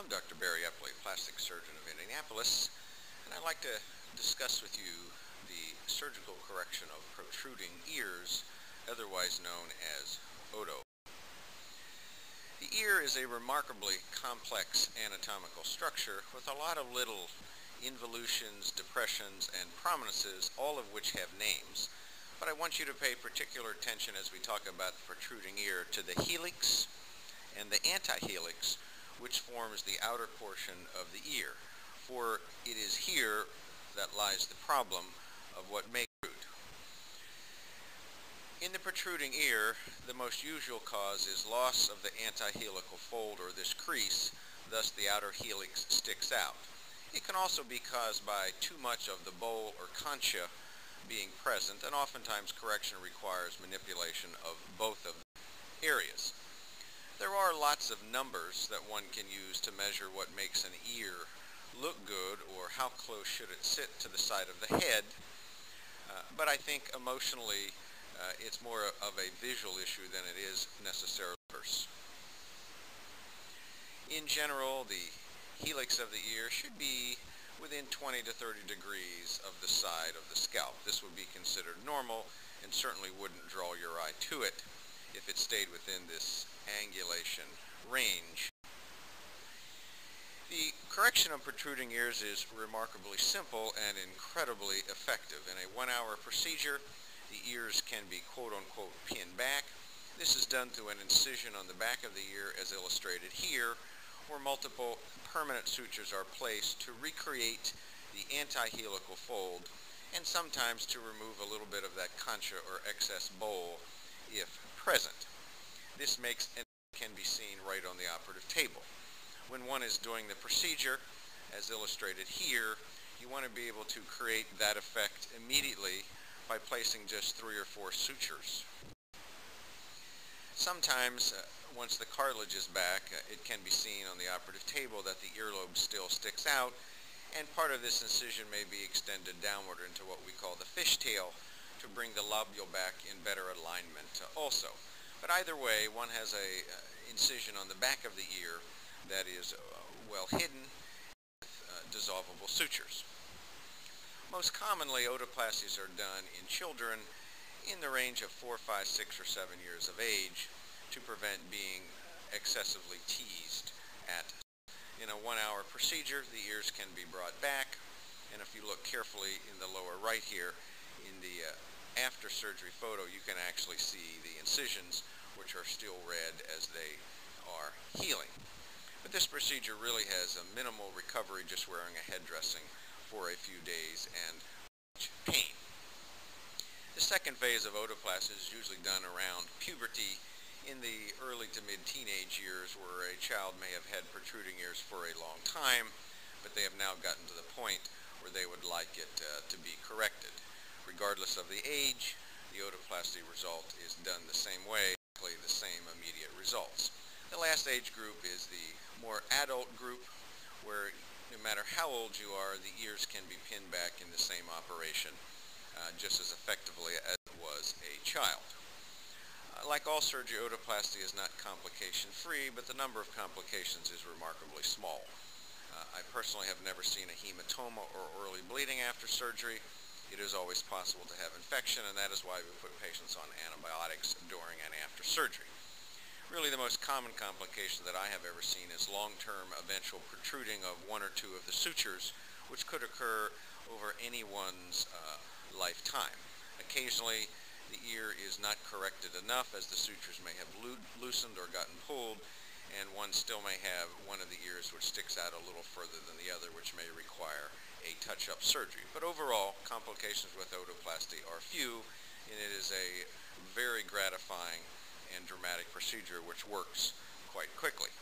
I'm Dr. Barry Epley, plastic surgeon of Indianapolis, and I'd like to discuss with you the surgical correction of protruding ears, otherwise known as oto. The ear is a remarkably complex anatomical structure with a lot of little involutions, depressions, and prominences, all of which have names. But I want you to pay particular attention as we talk about the protruding ear to the helix and the antihelix, which forms the outer portion of the ear, for it is here that lies the problem of what may protrude. In the protruding ear, the most usual cause is loss of the antihelical fold, or this crease, thus the outer helix sticks out. It can also be caused by too much of the bowl or concha being present, and oftentimes correction requires manipulation of both of the areas. There are lots of numbers that one can use to measure what makes an ear look good, or how close should it sit to the side of the head, but I think emotionally it's more of a visual issue than it is necessarily numbers. In general, the helix of the ear should be within 20 to 30 degrees of the side of the scalp. This would be considered normal and certainly wouldn't draw your eye to it if it stayed within this angulation range. The correction of protruding ears is remarkably simple and incredibly effective. In a 1-hour procedure, the ears can be quote-unquote pinned back. This is done through an incision on the back of the ear as illustrated here, where multiple permanent sutures are placed to recreate the antihelical fold and sometimes to remove a little bit of that concha or excess bowl if present. This makes and can be seen right on the operative table. When one is doing the procedure, as illustrated here, you want to be able to create that effect immediately by placing just 3 or 4 sutures. Sometimes, once the cartilage is back, it can be seen on the operative table that the earlobe still sticks out, and part of this incision may be extended downward into what we call the fishtail to bring the lobule back in better alignment also. But either way, one has a incision on the back of the ear that is well hidden with dissolvable sutures. Most commonly, otoplasties are done in children in the range of 4, 5, 6, or 7 years of age to prevent being excessively teased at. In a 1-hour procedure, the ears can be brought back, and if you look carefully in the lower right here, in the after surgery photo, you can actually see the incisions, which are still red as they are healing. But this procedure really has a minimal recovery, just wearing a head dressing for a few days and much pain. The second phase of otoplasty is usually done around puberty, in the early to mid-teenage years, where a child may have had protruding ears for a long time, but they have now gotten to the point where they would like it to be corrected. Regardless of the age, the otoplasty result is done the same way, the same immediate results. The last age group is the more adult group, where no matter how old you are, the ears can be pinned back in the same operation just as effectively as it was a child. Like all surgery, otoplasty is not complication-free, but the number of complications is remarkably small. I personally have never seen a hematoma or early bleeding after surgery. It is always possible to have infection, and that is why we put patients on antibiotics during and after surgery. Really, the most common complication that I have ever seen is long-term eventual protruding of 1 or 2 of the sutures, which could occur over anyone's lifetime. Occasionally, the ear is not corrected enough, as the sutures may have loosened or gotten pulled, and one still may have one of the ears which sticks out a little further than the other, which may require a touch-up surgery. But overall, complications with otoplasty are few, and it is a very gratifying and dramatic procedure which works quite quickly.